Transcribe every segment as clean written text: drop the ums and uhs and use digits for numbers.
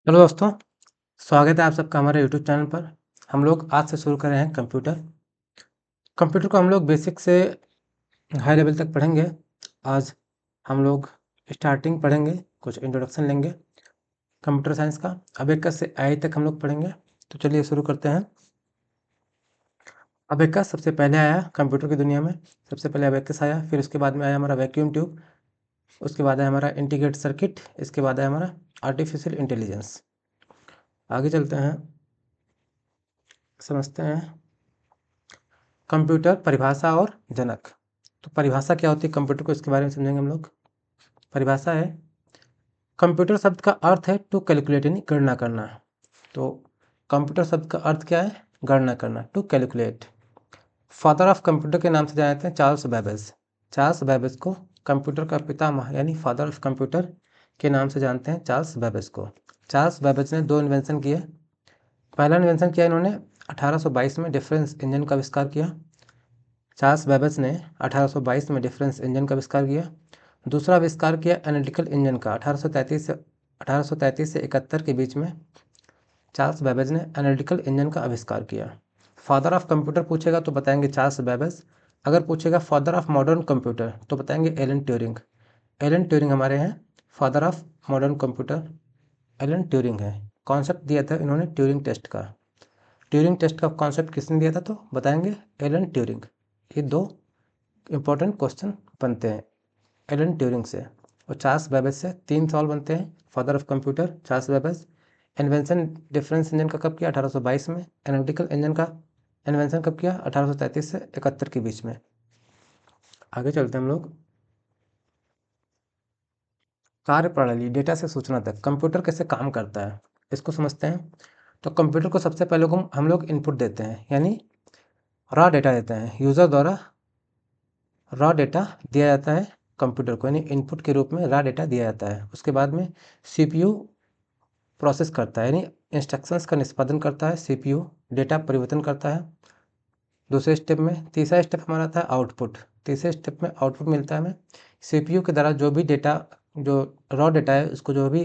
Hello दोस्तों, स्वागत है आप सबका हमारे यूट्यूब चैनल पर। हम लोग आज से शुरू कर रहे हैं कंप्यूटर। कंप्यूटर को हम लोग बेसिक से हाई लेवल तक पढ़ेंगे। आज हम लोग स्टार्टिंग पढ़ेंगे, कुछ इंट्रोडक्शन लेंगे कंप्यूटर साइंस का। अबेकस से आई तक हम लोग पढ़ेंगे। तो चलिए शुरू करते हैं। अबेकस सबसे पहले आया कंप्यूटर की दुनिया में। सबसे पहले अबेकस आया, फिर उसके बाद में आया हमारा वैक्यूम ट्यूब, उसके बाद आया हमारा इंटीग्रेटेड सर्किट, इसके बाद आया हमारा आर्टिफिशियल इंटेलिजेंस। आगे चलते हैं, समझते हैं कंप्यूटर परिभाषा और जनक। तो परिभाषा क्या होती है कंप्यूटर को, इसके बारे में समझेंगे हम लोग। परिभाषा है, कंप्यूटर शब्द का अर्थ है टू कैलकुलेट, यानी गणना करना। तो कंप्यूटर शब्द का अर्थ क्या है? गणना करना, to calculate. Father of computer के नाम से जाने जाते हैं चार्ल्स बेबेज। चार्ल्स बेबेज को कंप्यूटर का पितामह यानी फादर ऑफ कंप्यूटर के नाम से जानते हैं चार्ल्स बेबेज को। चार्ल्स बेबेज ने 2 इन्वेंशन किए। पहला इन्वेंशन किया इन्होंने 1822 में डिफरेंस इंजन का आविष्कार किया। चार्ल्स बेबेज ने 1822 में डिफरेंस इंजन का आविष्कार किया। दूसरा आविष्कार किया एनालिटिकल इंजन का 1833 से 71 के बीच में चार्ल्स बेबेज ने एनालिटिकल इंजन का आविष्कार किया। फादर ऑफ कंप्यूटर पूछेगा तो बताएंगे चार्ल्स बेबेज। अगर पूछेगा फादर ऑफ मॉडर्न कंप्यूटर तो बताएंगे एलन ट्यूरिंग। एलन ट्यूरिंग हमारे हैं father of modern computer, Alan Turing है। कॉन्सेप्ट दिया था इन्होंने ट्यूरिंग टेस्ट का। ट्यूरिंग टेस्ट का कॉन्सेप्ट किसने दिया था तो बताएंगे एलन ट्यूरिंग। ये 2 इंपॉर्टेंट क्वेश्चन बनते हैं एलन ट्यूरिंग से। और चार्ल्स बेबेज से 3 सवाल बनते हैं। Father of computer Charles Babbage. Invention difference engine का कब किया? 1822 में। एनालिटिकल इंजन का इन्वेंशन कब किया? 1833 से 71 के बीच में। आगे चलते हैं हम लोग। कार्यप्रणाली, डेटा से सूचना तक कंप्यूटर कैसे काम करता है इसको समझते हैं। तो कंप्यूटर को सबसे पहले हम लोग इनपुट देते हैं, यानी रॉ डेटा देते हैं। यूज़र द्वारा रॉ डेटा दिया जाता है कंप्यूटर को, यानी इनपुट के रूप में रॉ डेटा दिया जाता है। उसके बाद में सीपीयू प्रोसेस करता है, यानी इंस्ट्रक्शंस का निष्पादन करता है। सीपीयू डेटा परिवर्तन करता है दूसरे स्टेप में। तीसरा स्टेप हमारा आता है आउटपुट। तीसरे स्टेप में आउटपुट मिलता है हमें सीपीयू के द्वारा। जो भी डेटा, जो रॉ डेटा है, उसको जो भी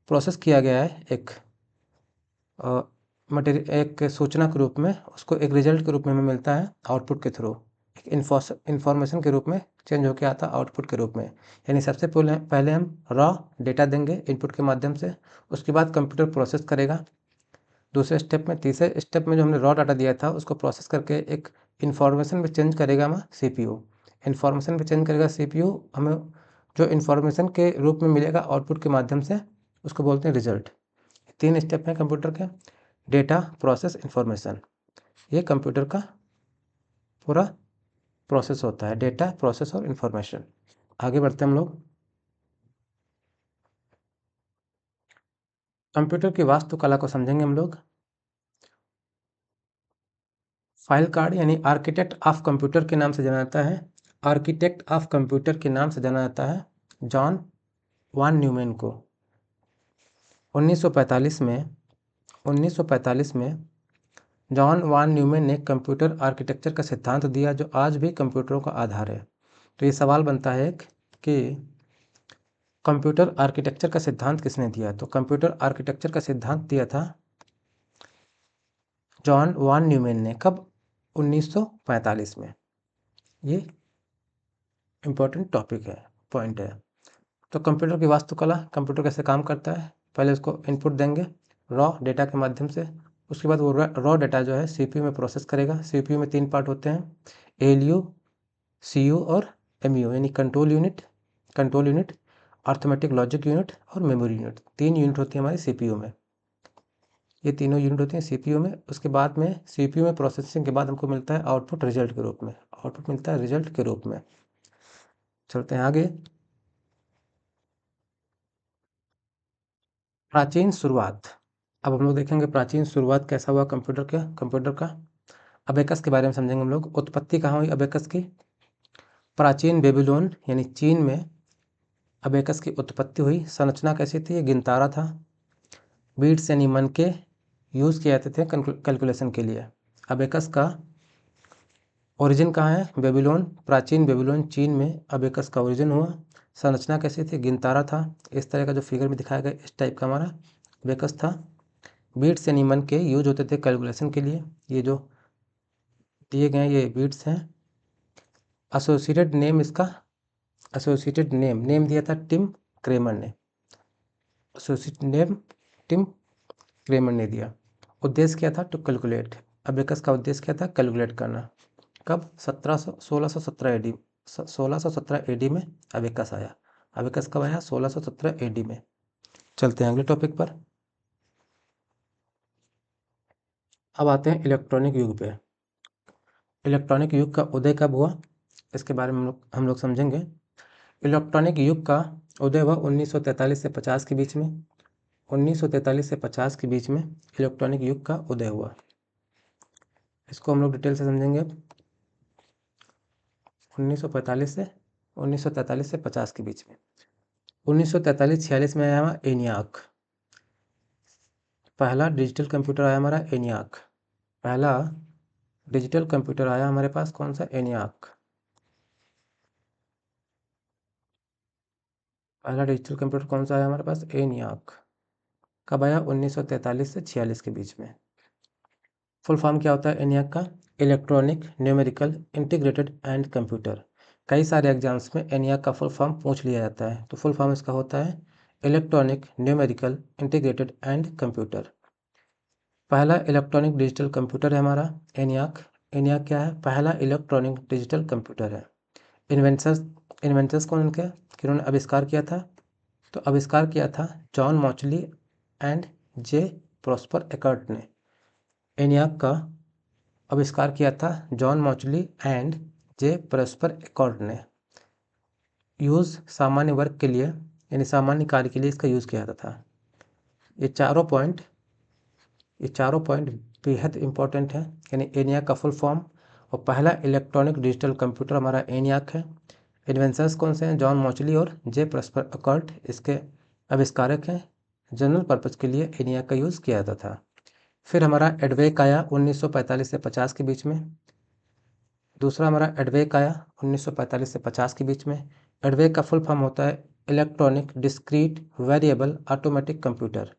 प्रोसेस किया गया है एक मटेरियल, एक सूचना के रूप में, उसको एक रिजल्ट के रूप में हमें मिलता है आउटपुट के थ्रू। एक इन्फॉर्मेशन के रूप में चेंज होकर आता है आउटपुट के रूप में। यानी सबसे पहले हम रॉ डेटा देंगे इनपुट के माध्यम से, उसके बाद कंप्यूटर प्रोसेस करेगा दूसरे स्टेप में। तीसरे स्टेप में जो हमने रॉ डाटा दिया था उसको प्रोसेस करके एक इन्फॉर्मेशन में चेंज करेगा हमें सीपीयू। इन्फॉर्मेशन में चेंज करेगा सीपीयू, हमें जो इन्फॉर्मेशन के रूप में मिलेगा आउटपुट के माध्यम से, उसको बोलते हैं रिजल्ट। 3 स्टेप हैं कंप्यूटर के, डेटा, प्रोसेस, इन्फॉर्मेशन। ये कंप्यूटर का पूरा प्रोसेस होता है, डेटा, प्रोसेस और इन्फॉर्मेशन। आगे बढ़ते हैं हम लोग। कंप्यूटर की वास्तुकला को समझेंगे हम लोग। फाइल कार्ड यानी आर्किटेक्ट ऑफ कंप्यूटर के नाम से जाना जाता है। आर्किटेक्ट ऑफ कंप्यूटर के नाम से जाना जाता है जॉन वान न्यूमैन को। 1945 में जॉन वान न्यूमैन ने कंप्यूटर आर्किटेक्चर का सिद्धांत दिया जो आज भी कंप्यूटरों का आधार है। तो ये सवाल बनता है कि कंप्यूटर आर्किटेक्चर का सिद्धांत किसने दिया? तो कंप्यूटर आर्किटेक्चर का सिद्धांत दिया था जॉन वान न्यूमैन ने। कब? 1945 में। ये इम्पोर्टेंट टॉपिक है, पॉइंट है। तो कंप्यूटर की वास्तुकला, कंप्यूटर कैसे काम करता है। पहले उसको इनपुट देंगे रॉ डेटा के माध्यम से, उसके बाद वो रॉ डेटा जो है सीपीयू में प्रोसेस करेगा। सीपीयू में 3 पार्ट होते हैं, एलयू, सीयू और एमयू, यानी control unit, arithmetic logic unit और मेमोरी यूनिट। 3 यूनिट होती है हमारी सीपीयू में। ये तीनों यूनिट होती हैं सीपीयू में। उसके बाद में सीपीयू में प्रोसेसिंग के बाद हमको मिलता है आउटपुट रिजल्ट के रूप में। आउटपुट मिलता है रिजल्ट के रूप में। चलते हैं आगे। प्राचीन शुरुआत। अब हम लोग देखेंगे प्राचीन शुरुआत कैसा हुआ कंप्यूटर का। अबेकस के बारे में समझेंगे हम लोग। उत्पत्ति कहाँ हुई अबेकस की? प्राचीन बेबीलोन यानी चीन में अबेकस की उत्पत्ति हुई। संरचना कैसी थी? ये गिनतारा था। बीट्स यानी मन के यूज़ किए जाते थे कैलकुलेशन के लिए। अबेकस का ओरिजिन कहाँ है? बेबीलोन, प्राचीन बेबीलोन चीन में अबेकस का ओरिजिन हुआ। संरचना कैसी थी? गिनतारा था। इस तरह का जो फिगर में दिखाया गया इस टाइप का हमारा अबेकस था। बीट्स यानी मन के यूज होते थे कैलकुलेशन के लिए। ये जो दिए गए ये बीट्स हैं। एसोसिएटेड नेम इसका, एसोसिएटेड नेम दिया था टिम क्रेमर ने, एसोसिएटेड नेम टिम क्रेमर ने दिया। उद्देश्य क्या था? To calculate. अबेकस का उद्देश्य क्या था? कैलकुलेट करना। कब? 1617 एडी, 1617 एडी में अबेकस आया। अबेकस कब आया? 1617 एडी में। चलते हैं अगले टॉपिक पर। अब आते हैं इलेक्ट्रॉनिक युग पे। इलेक्ट्रॉनिक युग का उदय कब हुआ, इसके बारे में हम लोग समझेंगे। इलेक्ट्रॉनिक युग का उदय हुआ 1943 से 50 के बीच में। 1943 से 50 के बीच में इलेक्ट्रॉनिक युग का उदय हुआ। इसको हम लोग डिटेल से समझेंगे अब। 1945 से 1943 से 50 के बीच में। 1943-46 में आया हमारा ENIAC। पहला डिजिटल कंप्यूटर आया हमारा ENIAC। पहला डिजिटल कंप्यूटर आया हमारे पास कौन सा? ENIAC। पहला डिजिटल कंप्यूटर कौन सा आया हमारे पास? ENIAC। कब आया? 1943 से 46 के बीच में। फुल फॉर्म क्या होता है ENIAC का? Electronic numerical integrated and computer. कई सारे एग्जाम्स में ENIAC का फुल फॉर्म पूछ लिया जाता है, तो फुल फॉर्म इसका होता है electronic numerical integrated and computer. पहला इलेक्ट्रॉनिक डिजिटल कंप्यूटर है हमारा ENIAC। ENIAC क्या है? पहला इलेक्ट्रॉनिक डिजिटल कंप्यूटर है। इन्वेंटर्स कौन इनके, किन्होंने आविष्कार किया था? तो आविष्कार किया था John Mauchly and J Presper Eckert ने। ENIAC का आविष्कार किया था John Mauchly and J Presper Eckert ने। यूज़ सामान्य वर्ग के लिए यानी सामान्य कार्य के लिए इसका यूज़ किया जाता था। ये चारों पॉइंट बेहद इंपॉर्टेंट है। यानी ENIAC का फुल फॉर्म और पहला इलेक्ट्रॉनिक डिजिटल कंप्यूटर हमारा ENIAC है। इन्वेंटर्स कौन से हैं? जॉन मॉचली और जे प्रॉस्पर एकर्ट इसके आविष्कारक हैं। जनरल पर्पज़ के लिए ENIAC का यूज़ किया जाता था। फिर हमारा EDVAC आया 1945 से 50 के बीच में। दूसरा हमारा EDVAC आया 1945 से 50 के बीच में। EDVAC का फुल फॉर्म होता है electronic discrete variable automatic computer.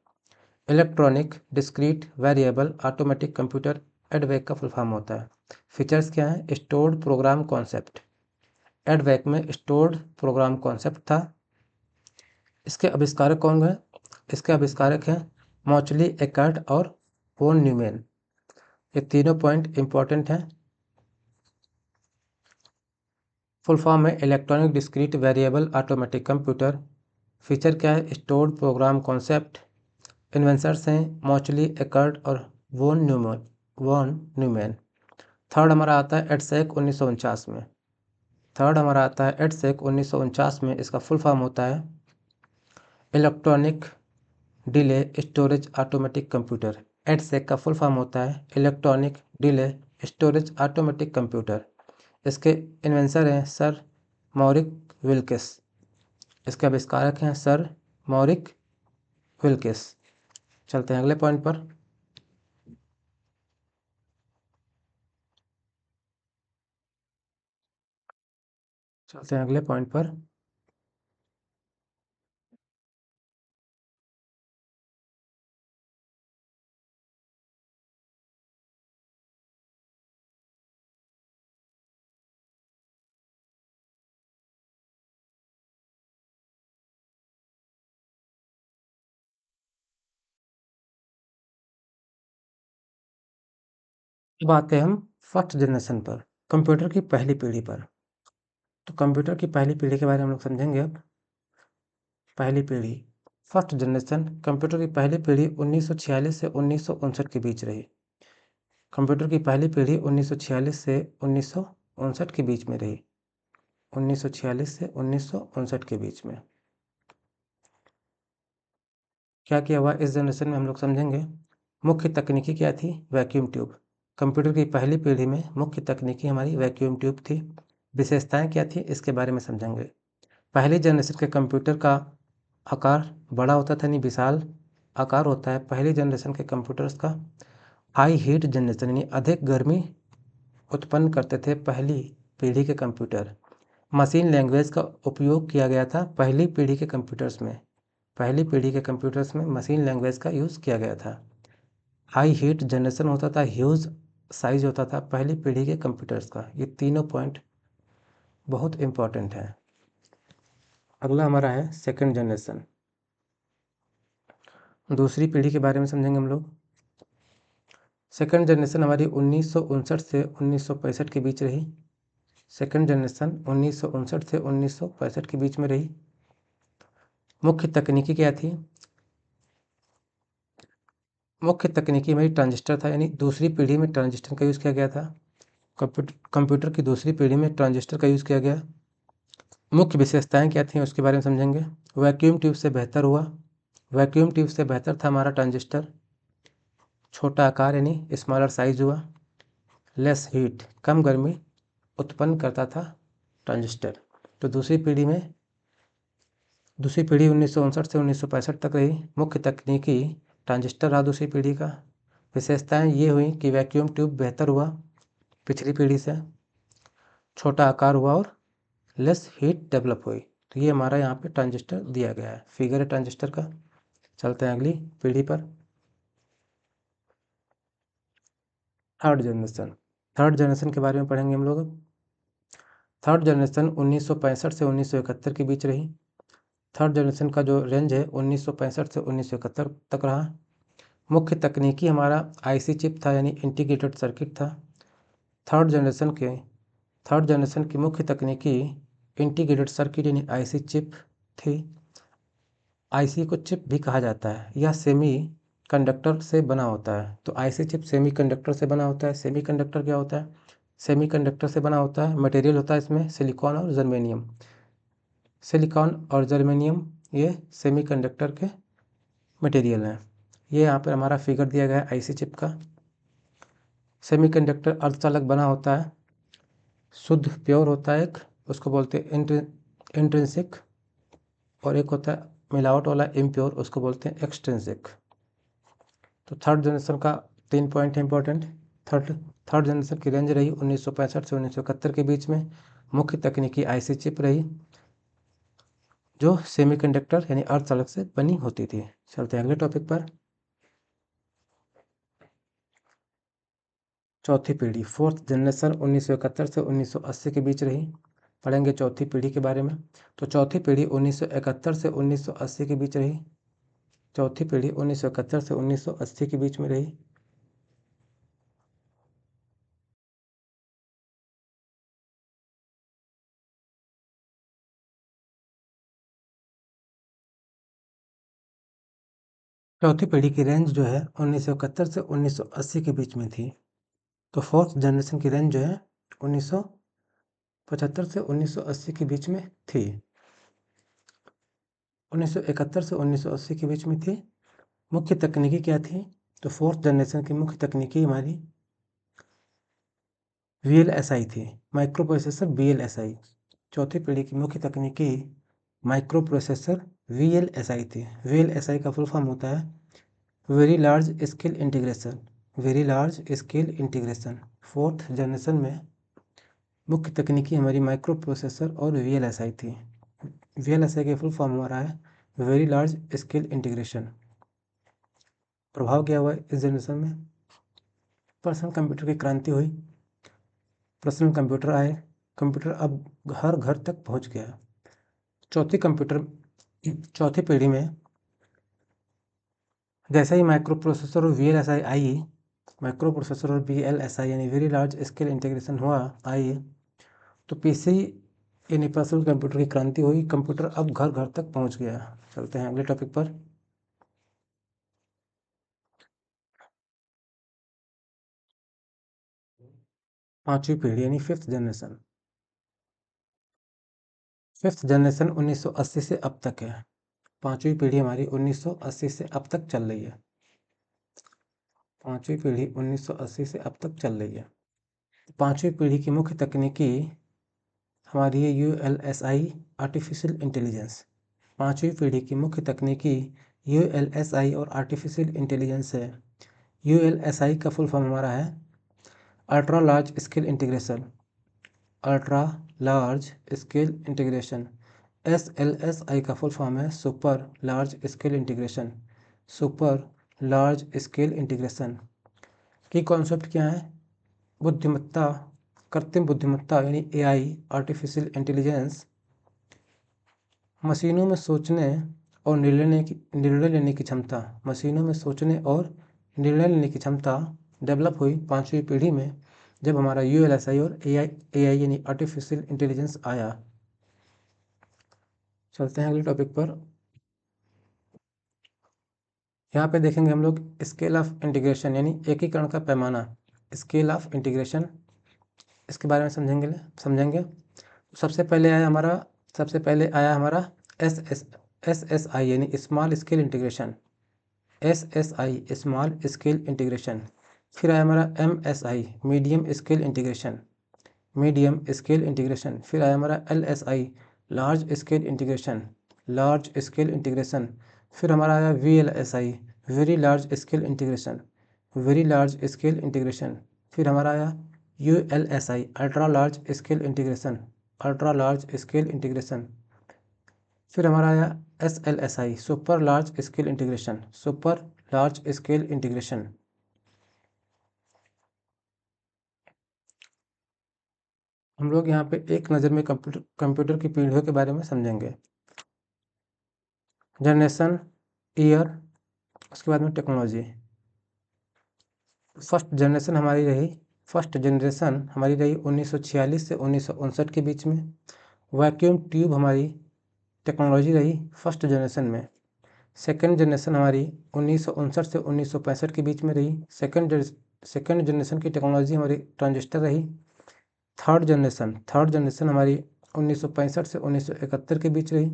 Electronic discrete variable automatic computer EDVAC का फुल फॉर्म होता है। फीचर्स क्या हैं? Stored program concept. EDVAC में स्टोर्ड प्रोग्राम कॉन्सेप्ट था। इसके आविष्कारक कौन हैं? इसके आविष्कारक हैं मॉचली, एकर्ट और वॉन न्यूमैन। ये तीनों पॉइंट इंपॉर्टेंट हैं। फुल फॉर्म है electronic discrete variable automatic computer. Feature क्या है? Stored program concept. इन्वेंटर्स हैं मॉचली, एकर्ट और वॉन न्यूमैन। थर्ड हमारा आता है EDSAC 1949 में। थर्ड हमारा आता है EDSAC 1949 में। इसका फुल फॉर्म होता है electronic delay storage automatic computer. EDSAC का फुल फॉर्म होता है electronic delay storage automatic computer. इसके इन्वेंटर हैं सर मॉरिक विल्किस। इसके आविष्कारक हैं सर मॉरिक विल्किस। चलते हैं अगले पॉइंट पर। चलते हैं अगले पॉइंट पर। अब आते हैं हम फर्स्ट जनरेशन पर, कंप्यूटर की पहली पीढ़ी पर। तो कंप्यूटर की पहली पीढ़ी के बारे में हम लोग समझेंगे अब। पहली पीढ़ी, फर्स्ट जनरेशन कंप्यूटर की पहली पीढ़ी 1946 से 1959 के बीच रही। कंप्यूटर की पहली पीढ़ी 1946 से 1959 के बीच में रही। 1946 से 1959 के बीच में क्या किया हुआ इस जनरेशन में हम लोग समझेंगे। मुख्य तकनीकी क्या थी? Vacuum tube. कंप्यूटर की पहली पीढ़ी में मुख्य तकनीकी हमारी वैक्यूम ट्यूब थी। विशेषताएं क्या थी इसके बारे में समझेंगे। पहली जनरेशन के कंप्यूटर का आकार बड़ा होता था, यानी विशाल आकार होता है पहली जनरेशन के कंप्यूटर्स का। हाई हीट जनरेशन यानी अधिक गर्मी उत्पन्न करते थे पहली पीढ़ी के कंप्यूटर। मशीन लैंग्वेज का उपयोग किया गया था पहली पीढ़ी के कंप्यूटर्स में। पहली पीढ़ी के कंप्यूटर्स में मशीन लैंग्वेज का यूज़ किया गया था। हाई हीट जनरेशन होता था, ह्यूज साइज होता था पहली पीढ़ी के कंप्यूटर्स का। ये तीनों पॉइंट बहुत इम्पॉर्टेंट है। अगला हमारा है सेकंड जनरेशन। दूसरी पीढ़ी के बारे में समझेंगे हम लोग। सेकंड जनरेशन हमारी 1959 से 1965 के बीच रही। सेकंड जनरेशन 1959 से 1965 के बीच में रही। मुख्य तकनीकी क्या थी? मुख्य तकनीकी हमारी ट्रांजिस्टर था, यानी दूसरी पीढ़ी में ट्रांजिस्टर का यूज़ किया गया था। कंप्यूटर की दूसरी पीढ़ी में ट्रांजिस्टर का यूज़ किया गया। मुख्य विशेषताएं क्या थी उसके बारे में समझेंगे। वैक्यूम ट्यूब से बेहतर हुआ। वैक्यूम ट्यूब से बेहतर था हमारा ट्रांजिस्टर। छोटा आकार यानी स्मॉलर साइज हुआ। लेस हीट, कम गर्मी उत्पन्न करता था ट्रांजिस्टर। तो दूसरी पीढ़ी 1959 से 1965 तक रही। मुख्य तकनीकी ट्रांजिस्टर रहा दूसरी पीढ़ी का। विशेषताएं ये हुई कि वैक्यूम ट्यूब बेहतर हुआ पिछली पीढ़ी से, छोटा आकार हुआ और लेस हीट डेवलप हुई। तो ये हमारा यहाँ पे ट्रांजिस्टर दिया गया है, फिगर है ट्रांजिस्टर का। चलते हैं अगली पीढ़ी पर। Third generation. थर्ड जनरेशन के बारे में पढ़ेंगे हम लोग। थर्ड जनरेशन 1965 से 1971 के बीच रही। थर्ड जनरेशन का जो रेंज है 1965 से 1971 तक रहा। मुख्य तकनीकी हमारा आईसी चिप था, यानी इंटीग्रेटेड सर्किट था। थर्ड जनरेशन की मुख्य तकनीकी इंटीग्रेटेड सर्किट यानी आईसी चिप थी। आईसी को चिप भी कहा जाता है। यह सेमी कंडक्टर से बना होता है। तो आईसी चिप सेमी कंडक्टर से बना होता है। सेमी कंडक्टर क्या होता है? सेमी कंडक्टर से बना होता है। मटेरियल होता है इसमें सिलिकॉन और जर्मेनियम। सिलिकॉन और जर्मेनियम ये सेमी कंडक्टर के मटेरियल हैं। ये यहाँ पर हमारा फिगर दिया गया है आईसी चिप का। सेमी कंडक्टर अर्धचालक बना होता है, शुद्ध प्योर होता है एक, उसको बोलते हैं इंट्रिंसिक, और एक होता है मिलावट वाला इम्प्योर, उसको बोलते हैं एक्सट्रिंसिक। तो थर्ड जनरेशन का 3 पॉइंट है इंपॉर्टेंट। थर्ड जनरेशन की रेंज रही 1965 से 1971 के बीच में। मुख्य तकनीकी आईसी चिप रही जो सेमीकंडक्टर यानी अर्धचालक से बनी होती थी। चलते हैं अगले टॉपिक पर। चौथी पीढ़ी, फोर्थ जनरेशन 1971 से 1980 के बीच रही। पढ़ेंगे चौथी पीढ़ी के बारे में। तो चौथी पीढ़ी 1971 से 1980 के बीच रही। चौथी पीढ़ी 1971 से 1980 के बीच में रही। चौथी पीढ़ी की रेंज जो है 1971 से 1980 के बीच में थी। तो फोर्थ जनरेशन की रेंज जो है 1975 से 1980 के बीच में थी। 1971 से 1980 के बीच में थी। मुख्य तकनीकी क्या थी? तो फोर्थ जनरेशन की मुख्य तकनीकी हमारी VLSI थी, माइक्रो प्रोसेसर VLSI। चौथी पीढ़ी की मुख्य तकनीकी माइक्रो प्रोसेसर VLSI थी। VLSI का फुल फॉर्म होता है very large scale integration. Very large scale integration. Fourth generation में मुख्य तकनीकी हमारी माइक्रो प्रोसेसर और VLSI थी। VLSI का फुल फॉर्म हमारा है वेरी लार्ज स्केल इंटीग्रेशन। प्रभाव क्या हुआ इस जनरेशन में? पर्सनल कंप्यूटर की क्रांति हुई। पर्सनल कंप्यूटर आए। कंप्यूटर अब हर घर तक पहुंच गया। चौथी पीढ़ी में जैसे ही माइक्रो प्रोसेसर और VLSI आई, माइक्रो प्रोसेसर और VLSI यानी वेरी लार्ज स्केल इंटीग्रेशन आई, तो PC यानी पर्सनल कंप्यूटर की क्रांति हुई। कंप्यूटर अब घर घर तक पहुंच गया। चलते हैं अगले टॉपिक पर। पांचवी पीढ़ी यानी फिफ्थ जनरेशन। फिफ्थ जनरेशन 1980 से अब तक है। पांचवी पीढ़ी हमारी 1980 से अब तक चल रही है। पांचवी पीढ़ी 1980 से अब तक चल रही है। पांचवी पीढ़ी की मुख्य तकनीकी हमारी है ULSI आर्टिफिशियल इंटेलिजेंस। पांचवी पीढ़ी की मुख्य तकनीकी ULSI और आर्टिफिशियल इंटेलिजेंस है। ULSI का फुल फॉर्म हमारा है ultra large scale integration. Ultra large scale integration. SLSI का फुल फॉर्म है super large scale integration. Super large scale integration की कॉन्सेप्ट क्या है? बुद्धिमत्ता, कृत्रिम बुद्धिमत्ता यानी AI, आर्टिफिशियल इंटेलिजेंस, मशीनों में सोचने और निर्णय लेने की क्षमता, मशीनों में सोचने और निर्णय लेने की क्षमता डेवलप हुई 5वीं पीढ़ी में, जब हमारा ULSI और AI यानी आर्टिफिशियल इंटेलिजेंस आया। चलते हैं अगले टॉपिक पर। यहाँ पे देखेंगे हम लोग स्केल ऑफ इंटीग्रेशन यानी एकीकरण का पैमाना, स्केल ऑफ इंटीग्रेशन, इसके बारे में समझेंगे। सबसे पहले आया हमारा SSI यानी small scale integration, SSI small scale integration. फिर आया हमारा MSI medium scale integration, medium scale integration. फिर आया हमारा LSI large scale integration, large scale integration. फिर हमारा आया VLSI very large scale integration, very large scale integration. फिर हमारा आया ULSI ultra large scale integration, ultra large scale integration. फिर हमारा आया SLSI super large scale integration, super large scale integration. हम लोग यहाँ पे एक नज़र में कंप्यूटर की पीढ़ियों के बारे में समझेंगे। जनरेशन, ईयर, उसके बाद में टेक्नोलॉजी। फर्स्ट जनरेशन हमारी रही 1946 से 1959 के बीच में। वैक्यूम ट्यूब हमारी टेक्नोलॉजी रही फर्स्ट जनरेशन में। सेकेंड जनरेशन हमारी 1959 से 1965 के बीच में रही। सेकेंड जनरेशन की टेक्नोलॉजी हमारी ट्रांजिस्टर रही। थर्ड जनरेशन हमारी 1965 से 1971 के बीच रही।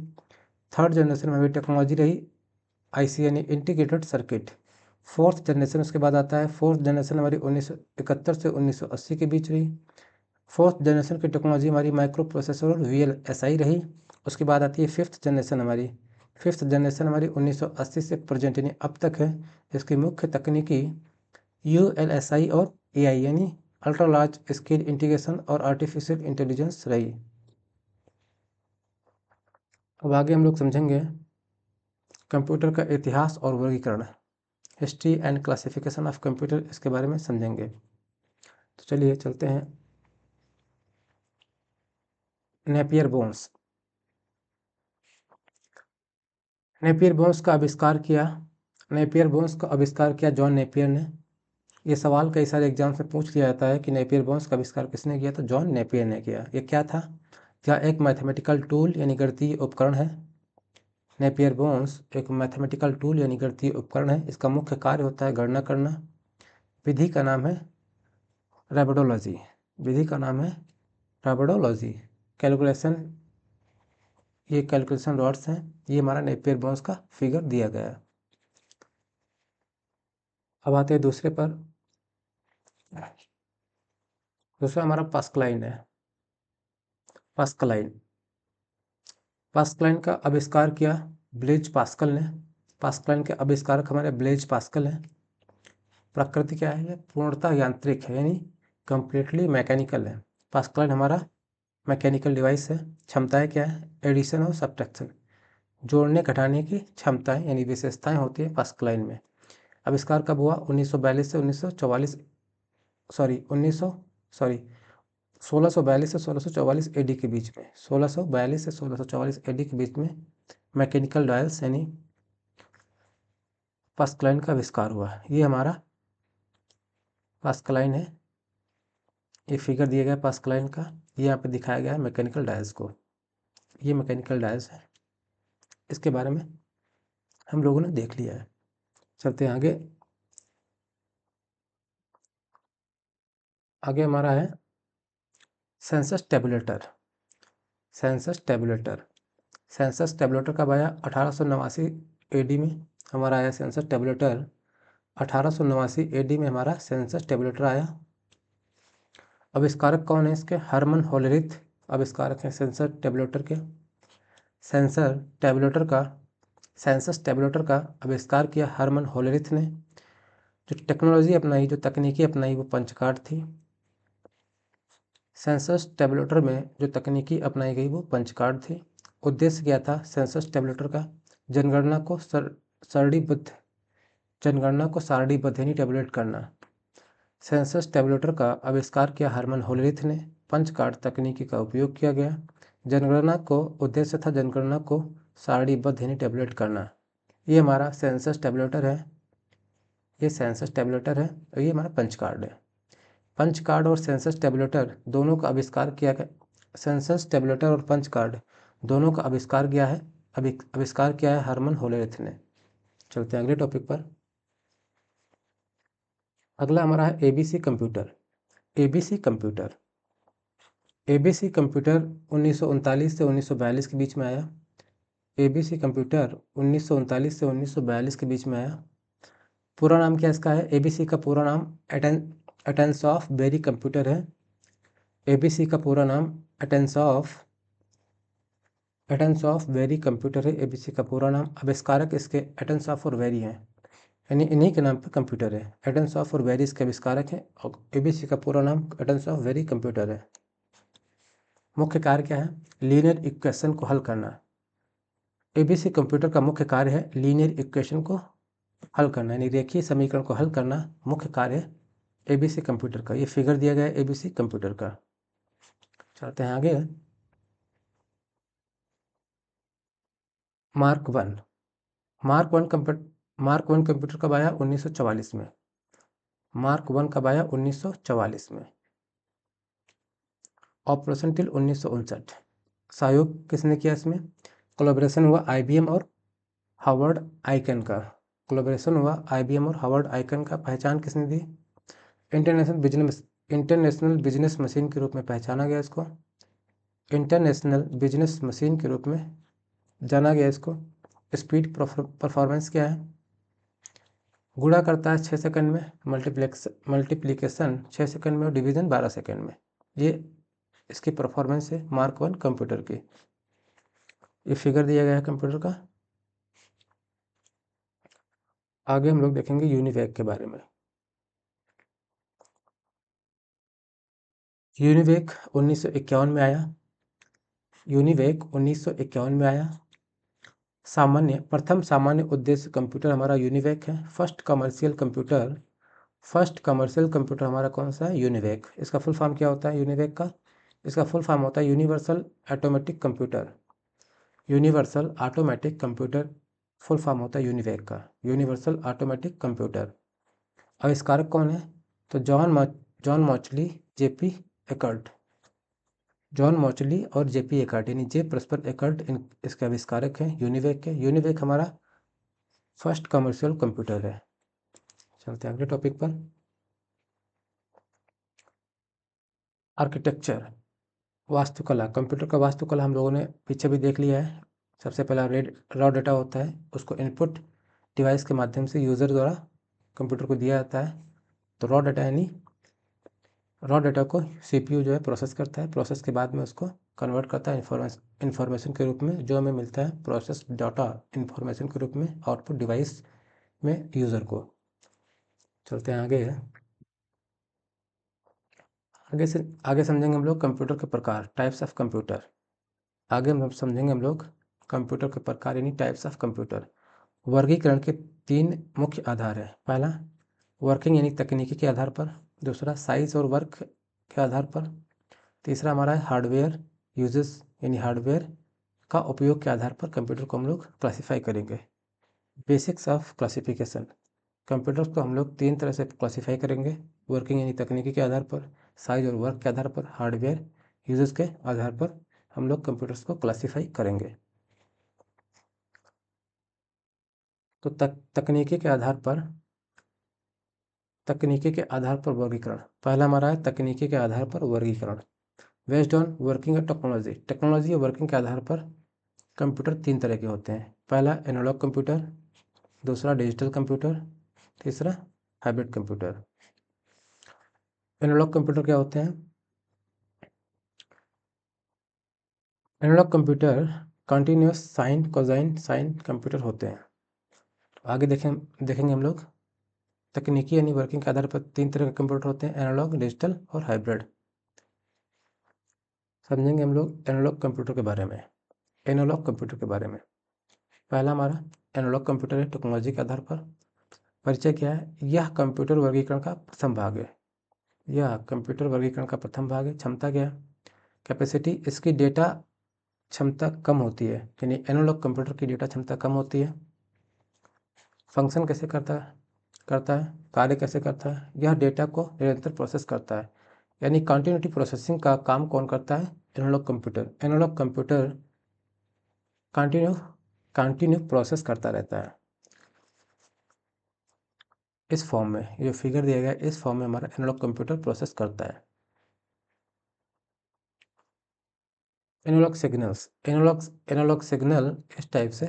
थर्ड जनरेशन में हमारी टेक्नोलॉजी रही IC यानी इंटीग्रेटेड सर्किट। फोर्थ जनरेशन उसके बाद आता है, फोर्थ जनरेशन हमारी 1971 से 1980 के बीच रही। फोर्थ जनरेशन की टेक्नोलॉजी हमारी माइक्रो प्रोसेसर और VLSI रही। उसके बाद आती है फिफ्थ जनरेशन हमारी 1980 से प्रेजेंट यानी अब तक है। इसकी मुख्य तकनीकी ULSI और AI यानी अल्ट्रा लार्ज स्केल इंटीग्रेशन और आर्टिफिशियल इंटेलिजेंस रही। अब आगे हम लोग समझेंगे कंप्यूटर का इतिहास और वर्गीकरण, history and classification of computer, इसके बारे में समझेंगे। तो चलिए चलते हैं। नेपियर बोन्स, नेपियर बोन्स का आविष्कार किया जॉन नेपियर ने। ये सवाल कई सारे एग्जाम से पूछ लिया जाता है कि नेपियर बोन्स का आविष्कार किसने किया, तो जॉन नेपियर ने किया। ये क्या था? क्या एक मैथमेटिकल टूल यानी गणितीय उपकरण है। नेपियर बोन्स एक मैथमेटिकल टूल यानी गणितीय उपकरण है। इसका मुख्य कार्य होता है गणना करना। विधि का नाम है रैपिडोलॉजी, विधि का नाम है रैपिडोलॉजी। ये कैलकुलेशन रॉड्स हैं। ये हमारा नेपियर बोन्स का फिगर दिया गया है। अब आते हैं दूसरे पर। दूसरा हमारा पास्कलाइन है। पास्कलाइन का आविष्कार किया ब्लेज पास्कल ने। पास्कलाइन के आविष्कारक हमारे ब्लेज पास्कल हैं। प्रकृति क्या है? ये पूर्णतः यांत्रिक है यानी कंप्लीटली मैकेनिकल है। पास्कलाइन हमारा मैकेनिकल डिवाइस है। क्षमताएं क्या है? एडिशन और सब्ट्रैक्शन, जोड़ने घटाने की क्षमताएं यानी विशेषताएं होती है पास्कलाइन में। आविष्कार कब हुआ? 1942 से 1944 1642 से 1644 AD के बीच में। 1642 से 1644 AD के बीच में मैकेनिकल डायल्स यानी पास्कलाइन का आविष्कार हुआ। ये हमारा पास्कलाइन है। ये फिगर दिया गया पास्कलाइन का। ये यहाँ पे दिखाया गया है मैकेनिकल डायल्स को। ये मैकेनिकल डायल्स है। इसके बारे में हम लोगों ने देख लिया है। चलते हैं आगे। आगे हमारा है सेंसस टेबुलेटर। सेंसस टेबुलेटर कब आया? 1889 AD में हमारा आया सेंसस टेबुलेटर। 1889 AD में हमारा सेंसस टेबुलेटर आया। आविष्कारक कौन है इसके? हरमन होलरिथ आविष्कारक हैं सेंसस टेबुलेटर के। सेंसस टेबुलेटर का आविष्कार किया हरमन होलरिथ ने। जो टेक्नोलॉजी अपनाई, जो तकनीकी अपनाई, वो पंच कार्ड थी। सेंसस टेबुलेटर में जो तकनीकी अपनाई गई वो पंच कार्ड थी। उद्देश्य क्या था सेंसस टैबुलेटर का? जनगणना को सारणीबद्ध यानी टैबुलेट करना। सेंसस टैबुलेटर का आविष्कार किया हरमन होलरिथ ने। पंच कार्ड तकनीकी का उपयोग किया गया। जनगणना को उद्देश्य था जनगणना को सारणीबद्ध यानी टैबुलेट करना। ये हमारा सेंसस टैबुलेटर है, ये सेंसस टैबुलेटर है और ये हमारा पंच कार्ड है। पंच कार्ड और सेंसस टैबुलेटर दोनों का आविष्कार किया गया। सेंसस टैबुलेटर और पंच कार्ड दोनों का आविष्कार किया है हरमन होलरिथ ने। चलते हैं अगले टॉपिक पर। अगला हमारा है एबीसी कंप्यूटर। एबीसी कंप्यूटर 1939 से 1942 के बीच में आया। एबीसी कंप्यूटर 1939 से 1942 के बीच में आया। पूरा नाम क्या इसका है? एबीसी का पूरा नाम एटेंसॉफ बेरी कंप्यूटर है। एबीसी का पूरा नाम एटेंसॉफ वेरी कंप्यूटर है। एबीसी का पूरा नाम। आविष्कारक इसके एटेंसॉफ और वेरी हैं, यानी इन्हीं के नाम पे कंप्यूटर है। एटेंसॉफ और वेरी इसके आविष्कारक हैं और एबीसी का पूरा नाम एटेंसॉफ वेरी कंप्यूटर है। मुख्य कार्य क्या है? लीनियर इक्वेशन को हल करना। एबीसी कंप्यूटर का मुख्य कार्य है लीनियर इक्वेशन को हल करना, यानी रेखीय समीकरण को हल करना मुख्य कार्य है एबीसी कंप्यूटर का। ये फिगर दिया गया है एबीसी कंप्यूटर का। चलते हैं आगे। मार्क वन कंप्यूटर कब आया? 1944 में। मार्क वन कब आया? 1944 में। Operation till 1959। सहयोग किसने किया इसमें? कोलैबोरेशन हुआ आईबीएम और हार्वर्ड आइकन का। कोलैबोरेशन हुआ आईबीएम और हार्वर्ड आइकन का। पहचान किसने दी? इंटरनेशनल बिजनेस मशीन के रूप में पहचाना गया इसको। इंटरनेशनल बिजनेस मशीन के रूप में जाना गया इसको। स्पीड परफॉर्मेंस क्या है? गुणा करता है 6 सेकंड में, मल्टीप्लिकेशन 6 सेकंड में और डिवीजन 12 सेकंड में। ये इसकी परफॉर्मेंस है मार्क वन कंप्यूटर की। ये फिगर दिया गया है कंप्यूटर का। आगे हम लोग देखेंगे यूनिवैक के बारे में। यूनिवैक 1951 में आया। यूनिवैक 1951 में आया। प्रथम सामान्य उद्देश्य कंप्यूटर हमारा यूनिवैक है। फर्स्ट कमर्शियल कंप्यूटर हमारा कौन सा है? यूनिवैक। इसका फुल फॉर्म क्या होता है यूनिवैक का? इसका फुल फॉर्म होता है universal automatic computer. Universal automatic computer full form होता है यूनिवैक का, यूनिवर्सल ऑटोमेटिक कंप्यूटर। आविष्कारक कौन है? तो जॉन मॉचली, जेपी एकर्ट। जॉन मॉचली और जेपी एकर्ट, यानी जे प्रस्पर एकर्ट इसके आविष्कारक हैं यूनिवैक के। यूनिवैक हमारा फर्स्ट कमर्शियल कंप्यूटर है। चलते हैं अगले टॉपिक पर। आर्किटेक्चर, वास्तुकला। कंप्यूटर का वास्तुकला हम लोगों ने पीछे भी देख लिया है। सबसे पहला रॉ डेटा होता है, उसको इनपुट डिवाइस के माध्यम से यूज़र द्वारा कंप्यूटर को दिया जाता है। तो रॉ डेटा को सीपीयू जो है प्रोसेस करता है। प्रोसेस के बाद में उसको कन्वर्ट करता है इंफॉर्मेशन के रूप में, जो हमें मिलता है प्रोसेस डाटा इंफॉर्मेशन के रूप में आउटपुट डिवाइस में यूज़र को। चलते हैं आगे। आगे समझेंगे हम लोग कंप्यूटर के प्रकार, टाइप्स ऑफ कंप्यूटर। आगे हम समझेंगे हम लोग कंप्यूटर के प्रकार यानी टाइप्स ऑफ कंप्यूटर। वर्गीकरण के 3 मुख्य आधार हैं। पहला वर्किंग यानी तकनीकी के आधार पर। दूसरा साइज और वर्क के आधार पर। तीसरा हमारा है हार्डवेयर यूजेस यानी हार्डवेयर का उपयोग के आधार पर कंप्यूटर को हम लोग क्लासीफाई करेंगे। Basics of classification. कंप्यूटर्स को हम लोग 3 तरह से क्लासीफाई करेंगे, वर्किंग यानी तकनीकी के आधार पर, साइज और वर्क के आधार पर, हार्डवेयर यूजेस के आधार पर हम लोग कंप्यूटर्स को क्लासीफाई करेंगे। तो तकनीकी के आधार पर वर्गीकरण। पहला हमारा है तकनीकी के आधार पर वर्गीकरण। बेस्ड ऑन वर्किंग और टेक्नोलॉजी और वर्किंग के आधार पर कंप्यूटर 3 तरह के होते हैं। पहला एनालॉग कंप्यूटर, दूसरा डिजिटल कंप्यूटर, तीसरा हाइब्रिड कंप्यूटर। एनालॉग कंप्यूटर क्या होते हैं? Analog computer continuous sine cosine sine computer होते हैं। आगे देखेंगे हम लोग तकनीकी यानी वर्किंग के आधार पर 3 तरह के कंप्यूटर होते हैं, एनालॉग, डिजिटल और हाइब्रिड। समझेंगे हम लोग एनालॉग कंप्यूटर के बारे में। एनालॉग कंप्यूटर के बारे में। पहला हमारा एनालॉग कंप्यूटर है टेक्नोलॉजी के आधार पर। परिचय क्या है? यह कंप्यूटर वर्गीकरण का प्रथम भाग है। यह कंप्यूटर वर्गीकरण का प्रथम भाग है। क्षमता क्या है? कैपेसिटी, इसकी डेटा क्षमता कम होती है, यानी एनालॉग कंप्यूटर की डेटा क्षमता कम होती है। फंक्शन कैसे करता है, कार्य कैसे करता है? यह डेटा को निरंतर प्रोसेस करता है, यानी कंटिन्यूटी प्रोसेसिंग का काम कौन करता है? Analog computer. Analog computer continue process करता रहता है। इस फॉर्म में ये फिगर दिया गया है, इस फॉर्म में हमारा एनालॉग कंप्यूटर प्रोसेस करता है। एनालॉग सिग्नल्स, एनालॉग सिग्नल इस टाइप से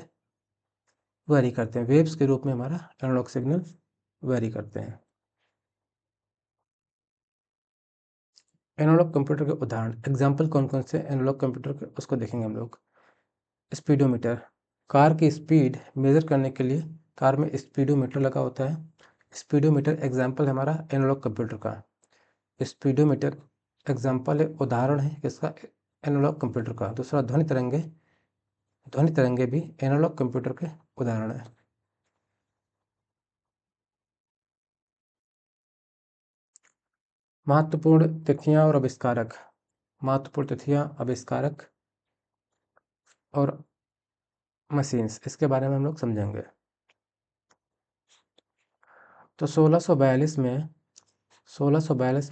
वेरी करते हैं, वेव्स के रूप में हमारा एनालॉग सिग्नल वेरी करते हैं। एनालॉग कंप्यूटर के उदाहरण, एग्जाम्पल कौन कौन से एनालॉग कंप्यूटर के, उसको देखेंगे हम लोग। स्पीडोमीटर, कार की स्पीड मेजर करने के लिए कार में स्पीडोमीटर लगा होता है। स्पीडोमीटर एग्जाम्पल हमारा एनालॉग कंप्यूटर का। स्पीडोमीटर एग्जाम्पल है, उदाहरण है किसका? एनालॉग कंप्यूटर का। दूसरा ध्वनि तरंगे, ध्वनि तरंगे भी एनालॉग कंप्यूटर के उदाहरण है। महत्वपूर्ण तिथियां और आविष्कारक, महत्वपूर्ण तिथियां, आविष्कारक और मशीन्स, इसके बारे में हम लोग समझेंगे। तो 1642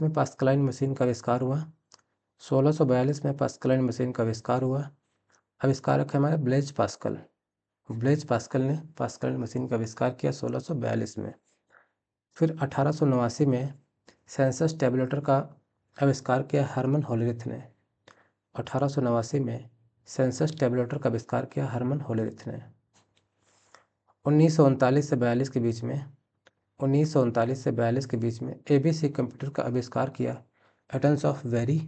में पास्कलाइन मशीन का आविष्कार हुआ। 1642 में पास्कलाइन मशीन का आविष्कार हुआ। आविष्कारक है हमारे ब्लेज पास्कल। ब्लेज पास्कल ने पास्कलाइन मशीन का आविष्कार किया 1642 में। फिर 1889 में सेंसस टेबुलेटर का आविष्कार किया हरमन होलेरिथ ने। 1889 में सेंसस टेबुलेटर का आविष्कार किया हरमन होलेरिथ ने। 1939 से 42 के बीच में 1939 से 42 के बीच में एबीसी कंप्यूटर का आविष्कार किया एटम्स ऑफ वेरी,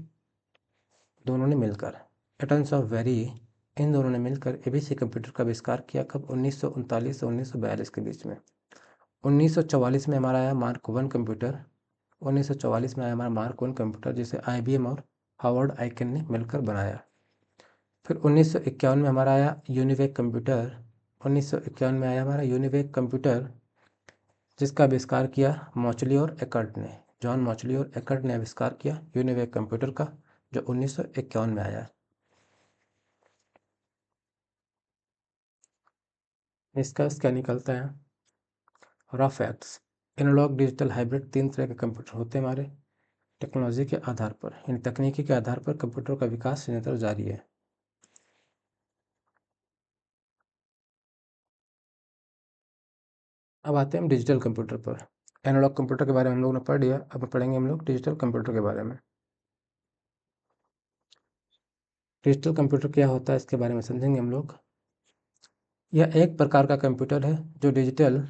दोनों ने मिलकर। एटम्स ऑफ वेरी, इन दोनों ने मिलकर एबीसी कंप्यूटर का आविष्कार किया। कब? 1939 से 1942 के बीच में। 1944 में हमारा आया मार्क वन कंप्यूटर। 1944 में आया हमारा मार्क वन कंप्यूटर, जिसे आईबीएम और हावर्ड आइकन ने मिलकर बनाया। फिर 1951 में हमारा आया यूनिवेक कंप्यूटर। 1951 में आया हमारा यूनिवेक कंप्यूटर, जिसका आविष्कार किया मॉचली और एकर्ट ने। जॉन मॉचली और एकर्ट ने आविष्कार किया यूनिवेक कंप्यूटर का, जो 1951 में आया। निष्कर्ष क्या निकलता है? Rough facts, analog digital hybrid 3 तरह के कंप्यूटर होते हैं हमारे टेक्नोलॉजी के आधार पर, यानी तकनीकी के आधार पर कंप्यूटर का विकास निरंतर जारी है। अब आते हैं हम डिजिटल कंप्यूटर पर। एनालॉग कंप्यूटर के बारे में हम लोग ने पढ़ लिया, अब पढ़ेंगे हम लोग डिजिटल कंप्यूटर के बारे में। डिजिटल कंप्यूटर क्या होता है, इसके बारे में समझेंगे हम लोग। यह एक प्रकार का कंप्यूटर है जो डिजिटल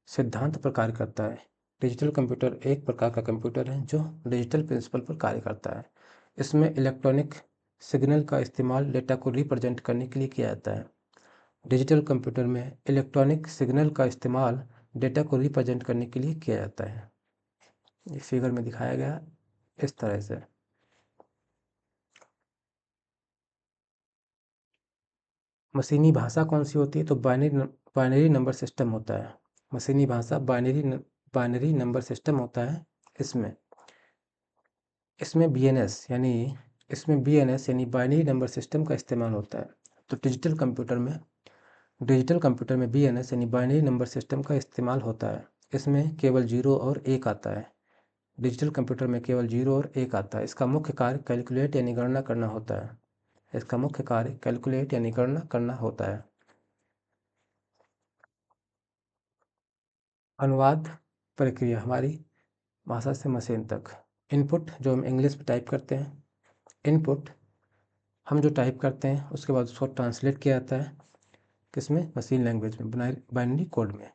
सिद्धांत पर कार्य करता है। डिजिटल कंप्यूटर एक प्रकार का कंप्यूटर है जो डिजिटल प्रिंसिपल पर कार्य करता है। इसमें इलेक्ट्रॉनिक सिग्नल का इस्तेमाल डेटा को रिप्रेजेंट करने के लिए किया जाता है। डिजिटल कंप्यूटर में इलेक्ट्रॉनिक सिग्नल का इस्तेमाल डेटा को रिप्रेजेंट करने के लिए किया जाता है। ये फिगर में दिखाया गया इस तरह से। मशीनी भाषा कौन सी होती है? तो बाइनरी नंबर सिस्टम होता है। मशीनी भाषा बाइनरी नंबर सिस्टम होता है। इसमें इसमें बीएनएस यानी बाइनरी नंबर सिस्टम का इस्तेमाल होता है। तो डिजिटल कंप्यूटर में बीएनएस यानी बाइनरी नंबर सिस्टम का इस्तेमाल होता है। इसमें केवल 0 और 1 आता है। डिजिटल कंप्यूटर में केवल 0 और 1 आता है। इसका मुख्य कार्य कैलकुलेट यानी गणना करना होता है। इसका मुख्य कार्य कैलकुलेट यानी गणना करना होता है। अनुवाद प्रक्रिया हमारी भाषा से मशीन तक। इनपुट जो हम इंग्लिश में टाइप करते हैं, इनपुट हम जो टाइप करते हैं उसके बाद उसको ट्रांसलेट किया जाता है किसमें? मशीन लैंग्वेज में, बाइनरी कोड में।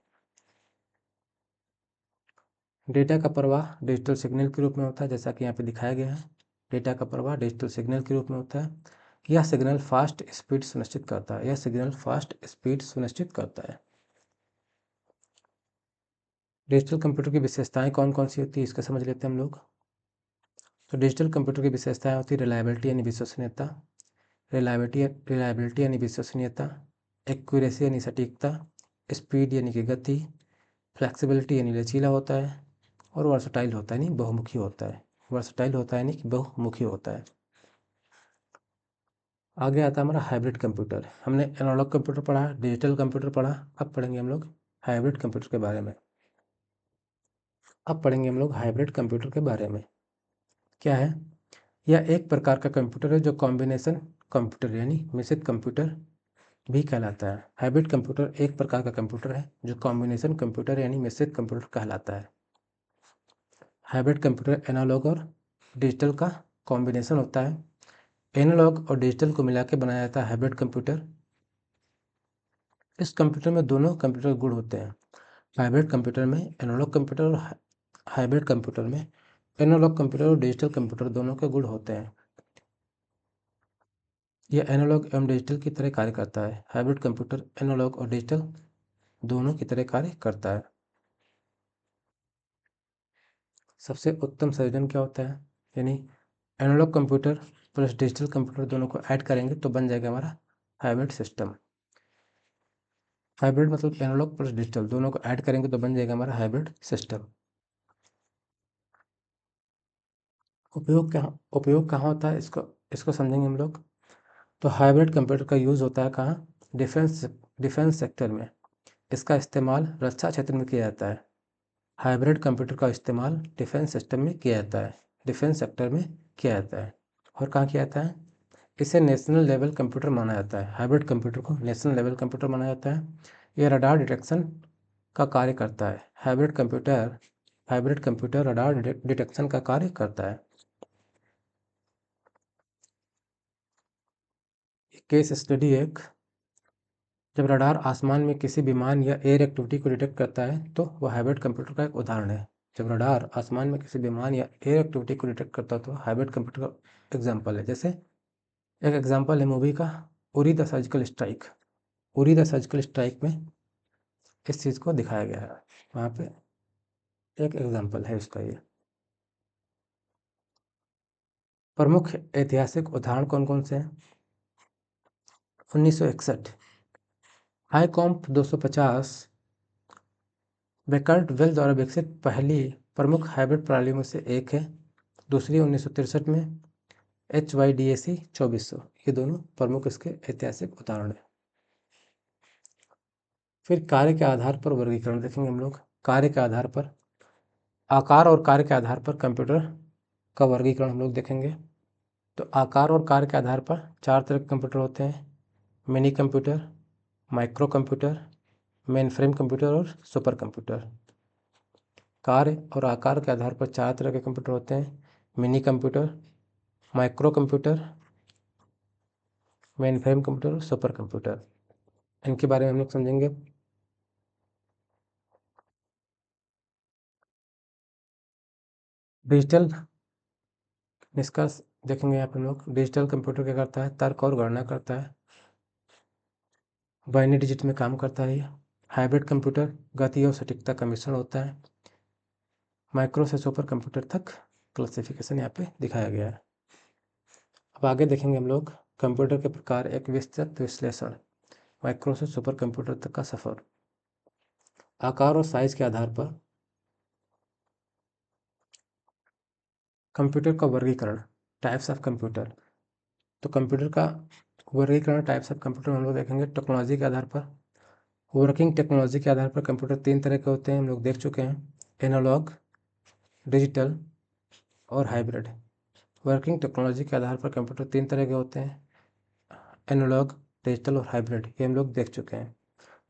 डेटा का प्रवाह डिजिटल सिग्नल के रूप में होता है, जैसा कि यहाँ पे दिखाया गया है। डेटा का प्रवाह डिजिटल सिग्नल के रूप में होता है। यह सिग्नल फास्ट स्पीड सुनिश्चित करता है। यह सिग्नल फास्ट स्पीड सुनिश्चित करता है। डिजिटल कंप्यूटर की विशेषताएं कौन कौन सी होती है, इसका समझ लेते हैं हम लोग। तो डिजिटल कंप्यूटर की विशेषताएं होती है रिलायबिलिटी यानी विश्वसनीयता, रिलायबिलिटी यानी विश्वसनीयता, एक्यूरेसी यानी सटीकता, स्पीड यानी कि गति, फ्लेक्सिबिलिटी यानी लचीला होता है, और वर्सटाइल होता है यानी बहुमुखी होता है। वर्सटाइल होता है यानी कि बहुमुखी होता है। आगे आता है हमारा हाइब्रिड कंप्यूटर। हमने एनालॉग कंप्यूटर पढ़ा, डिजिटल कंप्यूटर पढ़ा, अब पढ़ेंगे हम लोग हाइब्रिड कंप्यूटर के बारे में। अब पढ़ेंगे हम लोग हाइब्रिड कंप्यूटर के बारे में। क्या है? यह एक प्रकार का कंप्यूटर है जो कॉम्बिनेशन कंप्यूटर यानी मिश्रित कंप्यूटर भी कहलाता है। हाइब्रिड कंप्यूटर एक प्रकार का कंप्यूटर है जो कॉम्बिनेशन कंप्यूटर यानी मिश्रित कंप्यूटर कहलाता है। हाइब्रिड कंप्यूटर एनालॉग और डिजिटल का कॉम्बिनेशन होता है। एनालॉग और डिजिटल को मिला के बनाया जाता है हाइब्रिड कंप्यूटर। इस कंप्यूटर में दोनों कंप्यूटर गुण होते हैं। हाइब्रिड कंप्यूटर में एनालॉग कंप्यूटर और हाइब्रिड कंप्यूटर में एनालॉग कंप्यूटर और डिजिटल कंप्यूटर दोनों के गुण होते हैं। यह एनालॉग एवं डिजिटल की तरह कार्य करता है। हाइब्रिड कंप्यूटर एनालॉग और डिजिटल दोनों की तरह कार्य करता है। सबसे उत्तम संयोजन क्या होता है? यानी analog computer plus digital computer दोनों को ऐड करेंगे तो बन जाएगा हमारा हाइब्रिड सिस्टम। हाइब्रिड मतलब एनालॉग प्लस डिजिटल दोनों को ऐड करेंगे तो बन जाएगा हमारा हाइब्रिड सिस्टम। उपयोग कहाँ होता है, इसको समझेंगे हम लोग। तो हाइब्रिड कंप्यूटर का यूज़ होता है कहाँ? डिफेंस सेक्टर में। इसका इस्तेमाल रक्षा क्षेत्र में किया जाता है। हाइब्रिड कंप्यूटर का इस्तेमाल डिफेंस सिस्टम में किया जाता है, डिफेंस सेक्टर में किया जाता है। और कहाँ किया जाता है? इसे नेशनल लेवल कंप्यूटर माना जाता है। हाइब्रिड कंप्यूटर को नेशनल लेवल कंप्यूटर माना जाता है। यह रडार डिटेक्शन का कार्य करता है। हाइब्रिड कंप्यूटर रडार डिटेक्शन का कार्य करता है। केस स्टडी एक, जब रडार आसमान में किसी विमान या एयर एक्टिविटी को डिटेक्ट करता है तो वह हाइब्रिड कंप्यूटर का एक उदाहरण है। जब रडार आसमान में किसी विमान या एयर एक्टिविटी को डिटेक्ट करता है तो हाइब्रिड कंप्यूटर का एग्जाम्पल है। जैसे एक एग्जाम्पल है मूवी का Uri the surgical strike. Uri the surgical strike में इस चीज़ को दिखाया गया है, वहाँ पे एक एग्जाम्पल है इसका। ये प्रमुख ऐतिहासिक उदाहरण कौन कौन से हैं? 1961 हाईकॉम्प 250 बेकर्ट वेल द्वारा विकसित पहली प्रमुख हाइब्रिड प्रणालियों में से एक है। दूसरी 1963 में HYDAC 2400। ये दोनों प्रमुख इसके ऐतिहासिक उदाहरण हैं। फिर कार्य के आधार पर वर्गीकरण देखेंगे हम लोग। कार्य के आधार पर, आकार और कार्य के आधार पर कंप्यूटर का वर्गीकरण हम लोग देखेंगे। तो आकार और कार्य के आधार पर चार तरह के कंप्यूटर होते हैं: mini computer, micro computer, main frame computer और सुपर कंप्यूटर। कार्य और आकार के आधार पर चार तरह के कंप्यूटर होते हैं: mini computer, micro computer, main frame computer और सुपर कंप्यूटर। इनके बारे में हम लोग समझेंगे। डिजिटल निष्कर्ष देखेंगे यहाँ पे हम लोग। डिजिटल कंप्यूटर क्या करता है? तर्क और गणना करता है, बाइनरी डिजिट में काम करता है ये। हाइब्रिड कंप्यूटर गति और सटीकता का मिश्रण होता है। माइक्रो से सुपर कंप्यूटर तक क्लासिफिकेशन यहाँ पे दिखाया गया है। अब आगे देखेंगे हम लोग कंप्यूटर के प्रकार, एक विस्तृत विश्लेषण, माइक्रो से सुपर कंप्यूटर तक का सफर। आकार और साइज के आधार पर कंप्यूटर का वर्गीकरण, टाइप्स ऑफ कंप्यूटर। तो कंप्यूटर का वर्गीकरण टाइप्स ऑफ कंप्यूटर हम लोग देखेंगे टेक्नोलॉजी के आधार पर। वर्किंग टेक्नोलॉजी के आधार पर कंप्यूटर तीन तरह के होते हैं, हम लोग देख चुके हैं: एनालॉग, डिजिटल और हाइब्रिड। वर्किंग टेक्नोलॉजी के आधार पर कंप्यूटर तीन तरह के होते हैं: एनालॉग, डिजिटल और हाइब्रिड। ये हम लोग देख चुके हैं।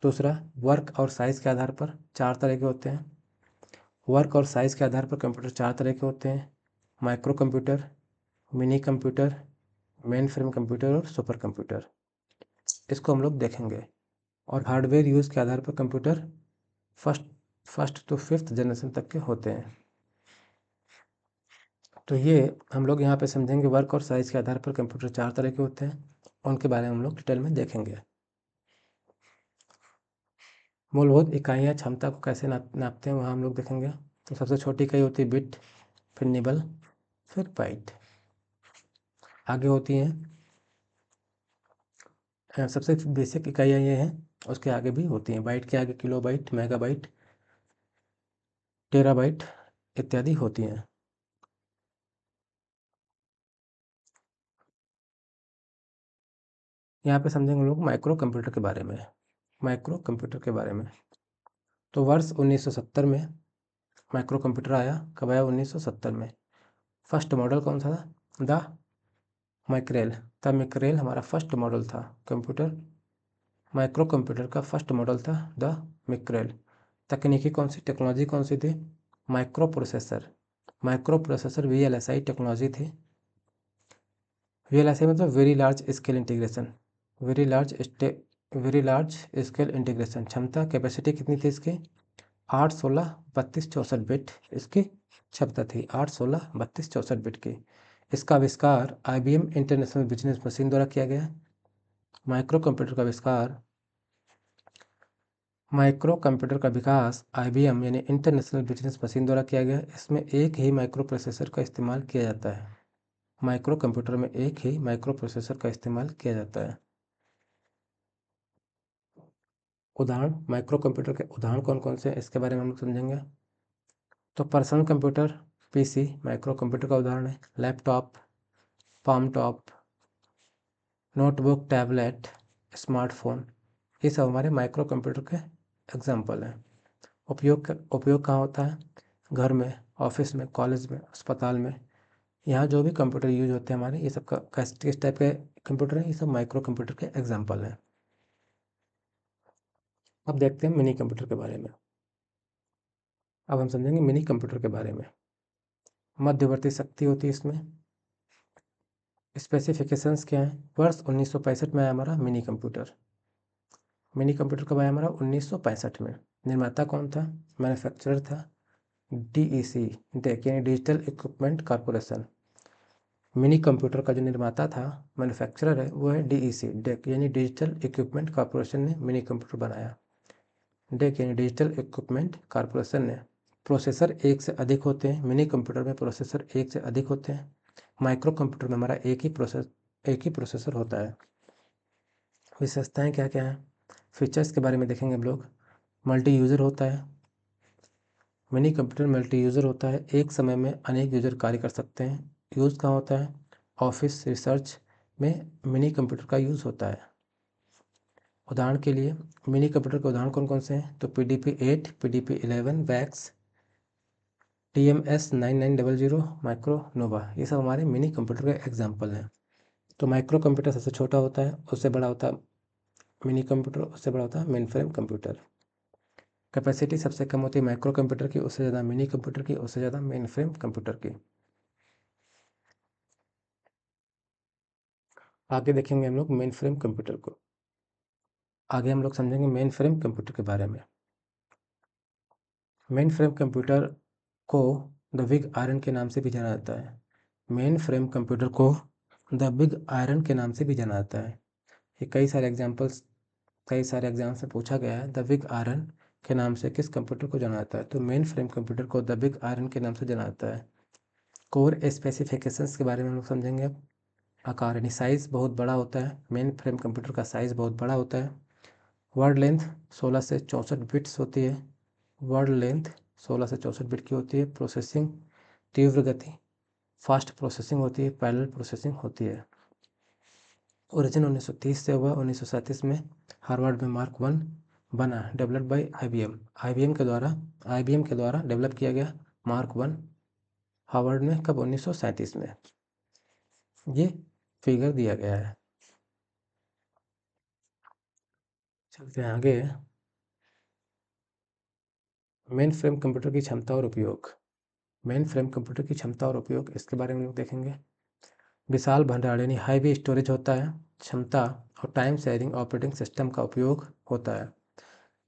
दूसरा, वर्क और साइज़ के आधार पर चार तरह के होते हैं। वर्क और साइज़ के आधार पर कंप्यूटर चार तरह के होते हैं: micro computer, mini computer, main frame computer और सुपर कंप्यूटर। इसको हम लोग देखेंगे। और हार्डवेयर यूज़ के आधार पर computer first to fifth generation तक के होते हैं। तो ये हम लोग यहाँ पे समझेंगे। वर्क और साइज़ के आधार पर कंप्यूटर चार तरह के होते हैं, उनके बारे में हम लोग डिटेल में देखेंगे। मूलभूत इकाइयाँ क्षमता को कैसे नापते हैं वहाँ हम लोग देखेंगे। तो सबसे छोटी इकाई होती है बिट, फिर निबल, फिर बाइट। आगे होती हैं सबसे बेसिक इकाइयाँ ये हैं, उसके आगे भी होती हैं। बाइट के आगे किलोबाइट, मेगाबाइट, टेराबाइट इत्यादि होती हैं। यहाँ पे समझेंगे हम लोग माइक्रो कंप्यूटर के बारे में। माइक्रो कंप्यूटर के बारे में तो वर्ष 1970 में माइक्रो कंप्यूटर आया। कब आया? 1970 में। फर्स्ट मॉडल कौन सा था? The mackerel. द मैक्रेल हमारा फर्स्ट मॉडल था कंप्यूटर। माइक्रो कंप्यूटर का फर्स्ट मॉडल था द मैक्रेल। तकनीकी कौन सी, टेक्नोलॉजी कौन सी थी? Micro processor. Micro processor VLSI technology थी। VLSI मतलब very large scale integration. Very large scale integration. क्षमता, कैपेसिटी कितनी थी इसकी? 8, 16, 32, 64 बिट इसकी क्षमता थी। 8, 16, 32, 64 बिट की। इसका आविष्कार IBM इंटरनेशनल बिजनेस मशीन द्वारा किया गया। माइक्रो कंप्यूटर का आविष्कार, माइक्रो कंप्यूटर का विकास IBM यानी इंटरनेशनल बिजनेस मशीन द्वारा किया गया। इसमें एक ही माइक्रो प्रोसेसर का इस्तेमाल किया जाता है। माइक्रो कंप्यूटर में एक ही माइक्रो प्रोसेसर का इस्तेमाल किया जाता है। उदाहरण, माइक्रो कंप्यूटर के उदाहरण कौन कौन से हैं इसके बारे में हम लोग समझेंगे। तो personal computer PC micro computer का उदाहरण है। Laptop, palm top, notebook, tablet, smartphone, ये सब हमारे माइक्रो कंप्यूटर के एग्जाम्पल हैं। उपयोग कहाँ होता है? घर में, ऑफिस में, कॉलेज में, अस्पताल में। यहाँ जो भी कंप्यूटर यूज होते हैं हमारे, ये सब का किस टाइप के कंप्यूटर हैं? ये सब माइक्रो कंप्यूटर के एग्जाम्पल हैं। अब देखते हैं मिनी कंप्यूटर के बारे में। अब हम समझेंगे मिनी कंप्यूटर के बारे में। मध्यवर्ती शक्ति होती है इसमें। स्पेसिफिकेशंस क्या हैं? वर्ष 1965 में आया हमारा मिनी कंप्यूटर। मिनी कंप्यूटर कब आया हमारा? 1965 में। निर्माता कौन था? मैन्युफैक्चरर था DEC, डेक यानी digital equipment corporation. Mini computer का जो निर्माता था, मैन्युफैक्चरर है, वो है DEC, डेक यानी डिजिटल इक्विपमेंट कॉरपोरेशन ने मिनी कंप्यूटर बनाया। डेक यानी डिजिटल इक्विपमेंट कॉरपोरेशन ने। प्रोसेसर एक से अधिक होते हैं। मिनी कंप्यूटर में प्रोसेसर एक से अधिक होते हैं। माइक्रो कंप्यूटर में हमारा एक ही प्रोसेसर होता है। विशेषताएं क्या क्या हैं? फीचर्स के बारे में देखेंगे हम लोग। मल्टी यूज़र होता है। मिनी कंप्यूटर मल्टी यूज़र होता है, एक समय में अनेक यूज़र कार्य कर सकते हैं। यूज़ कहाँ होता है? ऑफिस, रिसर्च में मिनी कंप्यूटर का यूज़ होता है। उदाहरण के लिए मिनी कंप्यूटर के उदाहरण कौन कौन से हैं? तो PDP-8, PDP-11, वैक्स, TMS-9900, माइक्रोनोवा, ये सब हमारे मिनी कंप्यूटर के एग्जाम्पल हैं। तो माइक्रो कंप्यूटर सबसे छोटा होता है, उससे बड़ा होता है मिनी कंप्यूटर, उससे बड़ा होता है मेन फ्रेम कंप्यूटर। कैपेसिटी सबसे कम होती है माइक्रो कंप्यूटर की, उससे ज़्यादा मिनी कंप्यूटर की, उससे ज़्यादा मेन फ्रेम कंप्यूटर की। आगे देखेंगे हम लोग मेन फ्रेम कंप्यूटर को। आगे हम लोग समझेंगे मेन फ्रेम कंप्यूटर के बारे में। मेन फ्रेम कंप्यूटर को द बिग आयरन के नाम से भी जाना जाता है। मेन फ्रेम कंप्यूटर को द बिग आयरन के नाम से भी जाना जाता है। ये कई सारे एग्जाम्स में पूछा गया है, द बिग आयरन के नाम से किस कंप्यूटर को जाना जाता है? तो मेन फ्रेम कंप्यूटर को द बिग आयरन के नाम से जाना जाता है। कोर स्पेसिफिकेशंस के बारे में हम लोग समझेंगे अब। आकार यानी साइज़ बहुत बड़ा होता है। मेन फ्रेम कंप्यूटर का साइज़ बहुत बड़ा होता है। वर्ड लेंथ 16 से 64 बिट्स होती है। वर्ड लेंथ 16 से 64 बिट की होती है। प्रोसेसिंग तीव्र गति, फास्ट प्रोसेसिंग होती है, पैरेलल प्रोसेसिंग होती है। ओरिजिन 1930 से हुआ। 1937 में हार्वर्ड में मार्क 1 बना, डेवलप्ड बाय IBM। आईबीएम के द्वारा डेवलप किया गया मार्क 1 हार्वर्ड में। कब? 1937 में। ये फिगर दिया गया है। चलते हैं आगे। मेन फ्रेम कंप्यूटर की क्षमता और उपयोग। मेन फ्रेम कंप्यूटर की क्षमता और उपयोग, इसके बारे में लोग देखेंगे। विशाल भंडार यानी हाईवे स्टोरेज होता है। क्षमता और टाइम शेयरिंग ऑपरेटिंग सिस्टम का उपयोग होता है।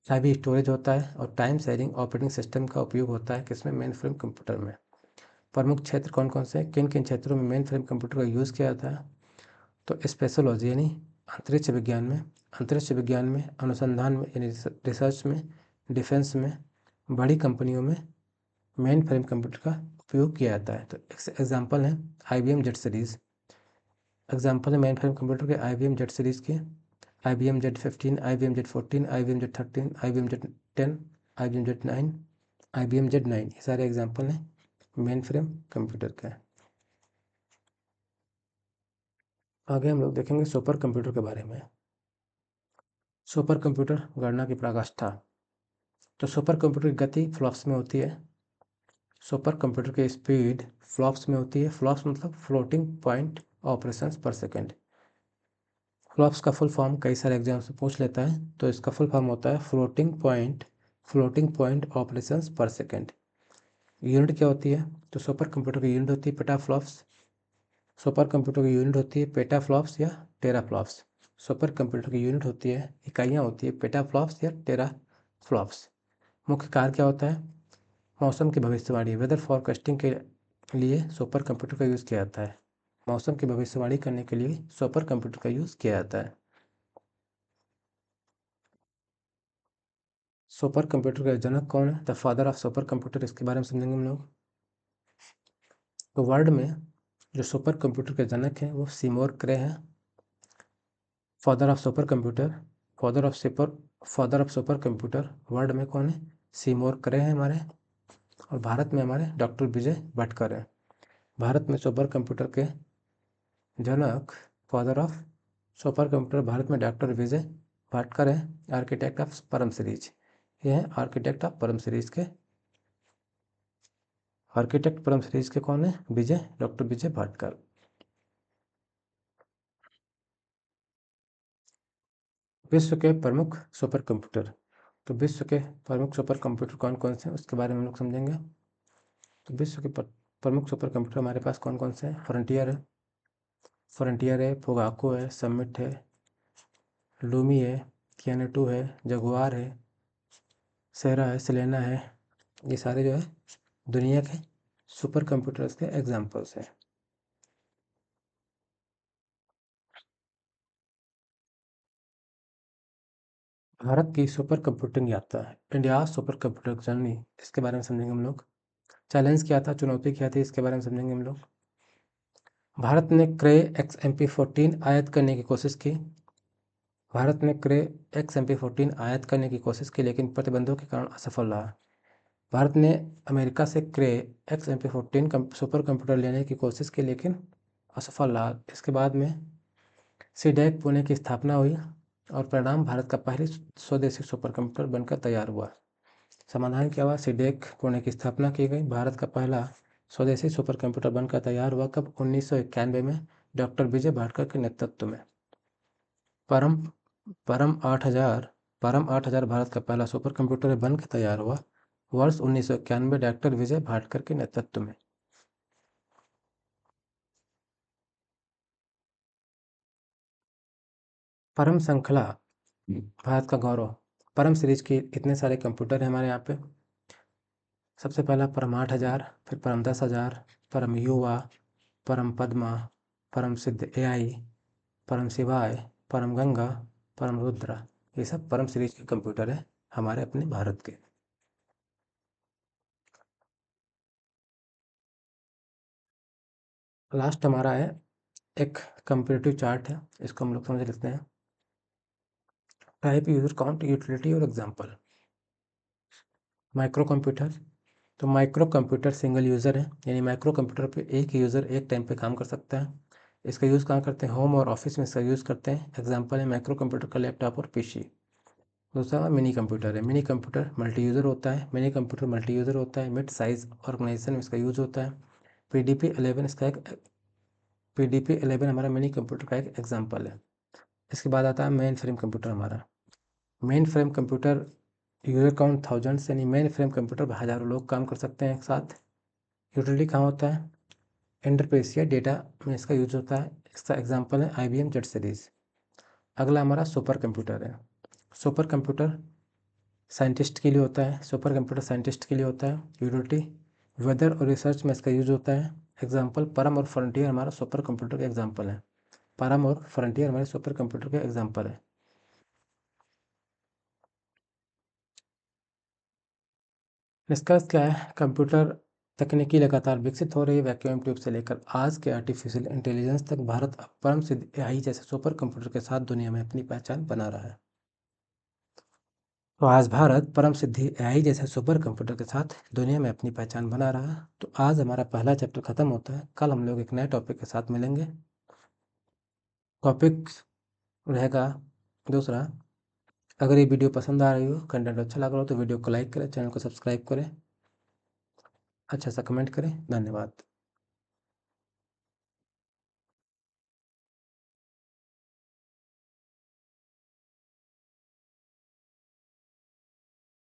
हाईवे स्टोरेज होता है और टाइम शेयरिंग ऑपरेटिंग सिस्टम का उपयोग होता है किसमें? मेन फ्रेम कंप्यूटर में। प्रमुख क्षेत्र कौन कौन से? किन किन क्षेत्रों में मेन फ्रेम कंप्यूटर का यूज़ किया जाता है? तो स्पेशोलॉजी यानी अंतरिक्ष विज्ञान में, अनुसंधान में यानी रिसर्च में, डिफेंस में, बड़ी कंपनियों में मेन फ्रेम कंप्यूटर का उपयोग किया जाता है। तो एग्जाम्पल हैं IBM जेड सीरीज़। एग्जाम्पल है मेन फ्रेम कंप्यूटर के IBM जेड सीरीज़ के। IBM Z15, IBM Z14, IBM Z13, IBM Z10, IBM Z9, IBM Z9, ये सारे एग्जाम्पल हैं मेन फ्रेम कंप्यूटर के। आगे हम लोग देखेंगे सुपर कंप्यूटर के बारे में। सुपर कंप्यूटर गणना की पराकाष्ठा। तो सुपर कंप्यूटर की गति फ्लॉप्स में होती है। सुपर कंप्यूटर की स्पीड फ्लॉप्स में होती है। फ्लॉप्स मतलब फ्लोटिंग पॉइंट ऑपरेशंस पर सेकेंड। फ्लॉप्स का फुल फॉर्म कई सारे एग्जाम से पूछ लेता है, तो इसका फुल फॉर्म होता है फ्लोटिंग पॉइंट ऑपरेशंस पर सेकेंड। यूनिट क्या होती है? तो सुपर कंप्यूटर की यूनिट होती है पेटाफ्लॉप्स। सुपर कंप्यूटर की यूनिट होती है पेटाफ्लॉप्स या टेराफ्लॉप्स। सुपर कंप्यूटर की यूनिट होती है, इकाइयाँ होती है पेटाफ्लॉप्स या टेराफ्लॉप्स। मुख्य कार्य क्या होता है? मौसम की भविष्यवाणी, वेदर फोरकास्टिंग के लिए सुपर कंप्यूटर का यूज़ किया जाता है। मौसम की भविष्यवाणी करने के लिए सुपर कंप्यूटर का यूज़ किया जाता है। सुपर कंप्यूटर का जनक कौन है? The father of super computer, इसके बारे में समझेंगे हम लोग। तो वर्ल्ड में जो सुपर कंप्यूटर के जनक हैं वो सीमोर क्रे हैं। Father of super computer, father of super computer world में कौन है? सीमोर क्रे हैं हमारे। और भारत में हमारे डॉक्टर विजय भटकर हैं। भारत में सुपर कंप्यूटर के जनक, father of super computer Bharat में डॉक्टर विजय भाटकर है। आर्किटेक्ट ऑफ परम सीरीज, ये हैं आर्किटेक्ट ऑफ परम सीरीज के। आर्किटेक्ट परम सीरीज के कौन है? डॉक्टर विजय भाटकर। विश्व के प्रमुख सुपर कंप्यूटर। तो विश्व के प्रमुख सुपर कंप्यूटर कौन कौन से हैं उसके बारे में हम लोग समझेंगे। तो विश्व के प्रमुख सुपर कंप्यूटर हमारे पास कौन कौन से हैं? फ्रंटियर है, फोगाको है, समिट है, लूमी है, कियानो है, जगुआर है, सेरा है, सेलेना है। ये सारे जो है दुनिया के सुपर कंप्यूटर्स के एग्जाम्पल्स हैं। भारत की सुपर कंप्यूटिंग यात्रा, इंडिया सुपर कंप्यूटर जर्नी, इसके बारे में समझेंगे हम लोग। चैलेंज क्या था, चुनौती क्या थी, इसके बारे में समझेंगे हम लोग। भारत ने क्रे XMP14 आयात करने की कोशिश की। भारत ने क्रे XMP14 आयात करने की कोशिश की, लेकिन प्रतिबंधों के कारण असफल रहा। भारत ने अमेरिका से क्रे XMP14 सुपर कंप्यूटर लेने की कोशिश की, लेकिन असफल रहा। इसके बाद में सीडैक पुणे की स्थापना हुई और परिणाम भारत का पहली स्वदेशी सुपर कंप्यूटर बनकर तैयार हुआ। समाधान क्या हुआ? सीडैक पुणे की स्थापना की गई, भारत का पहला स्वदेशी सुपर कंप्यूटर बनकर तैयार हुआ। कब? 1991 में डॉक्टर विजय भाटकर के नेतृत्व में। परम परम 8000 परम 8000 भारत का पहला सुपर कंप्यूटर बन के तैयार हुआ वर्ष 1991 डॉक्टर विजय भाटकर के नेतृत्व में। परम श्रृंखला, भारत का गौरव। परम सीरीज के इतने सारे कंप्यूटर हैं हमारे यहाँ पे। सबसे पहला परम 8000, फिर परम 10,000, परम युवा, परम पद्मा, परम सिद्ध AI, परम शिवाय, परम गंगा, परम रुद्रा, ये सब परम सीरीज के कंप्यूटर हैं हमारे अपने भारत के। लास्ट हमारा है एक कंपेरेटिव चार्ट है, इसको हम लोग समझ लेते हैं। टाइप, यूजर काउंट, यूटिलिटी और एग्जाम्पल। माइक्रो कंप्यूटर, तो माइक्रो कंप्यूटर सिंगल यूज़र है, यानी माइक्रो कंप्यूटर पे एक ही यूज़र एक टाइम पे काम कर सकता है। इसका यूज़ कहाँ करते हैं? होम और ऑफिस में इसका यूज़ करते हैं। एग्जाम्पल है माइक्रो कंप्यूटर का लैपटॉप और PC। दूसरा मिनी कंप्यूटर है। मिनी कंप्यूटर मल्टी यूज़र होता है। मिड साइज ऑर्गेनाइजेशन में इसका यूज़ होता है। PDP-11 हमारा मिनी कंप्यूटर का एक एग्जाम्पल है। इसके बाद आता है मेन फ्रेम कंप्यूटर हमारा। Main frame computer user count thousands, यानी मेन फ्रेम कंप्यूटर पर हज़ारों लोग काम कर सकते हैं एक साथ। यूटिलिटी कहाँ होता है? इंटरफेस या डेटा में इसका यूज होता है। इसका एग्जांपल है IBM जेड सीरीज। अगला हमारा सुपर कंप्यूटर है। सुपर कंप्यूटर साइंटिस्ट के लिए होता है। सुपर कंप्यूटर साइंटिस्ट के लिए होता है। यूटिलिटी वेदर और रिसर्च में इसका यूज होता है। एग्जाम्पल परम और फ्रंटियर हमारा सुपर कंप्यूटर के एग्जाम्पल है। परम और फ्रंटियर हमारे सुपर कंप्यूटर के एग्जाम्पल है। निष्कर्ष क्या है? कंप्यूटर तकनीकी लगातार विकसित हो रही है। वैक्यूम ट्यूब से लेकर आज के आर्टिफिशियल इंटेलिजेंस तक भारत अब परम सिद्ध एआई जैसे सुपर कंप्यूटर के साथ दुनिया में अपनी पहचान बना रहा है। तो आज भारत परम सिद्धि एआई जैसे सुपर कंप्यूटर के साथ दुनिया में अपनी पहचान बना रहा है। तो आज हमारा पहला चैप्टर खत्म होता है। कल हम लोग एक नए टॉपिक के साथ मिलेंगे। टॉपिक रहेगा दूसरा। अगर ये वीडियो पसंद आ रही हो, कंटेंट अच्छा लग रहा हो तो वीडियो को लाइक करें, चैनल को सब्सक्राइब करें, अच्छा सा कमेंट करें। धन्यवाद।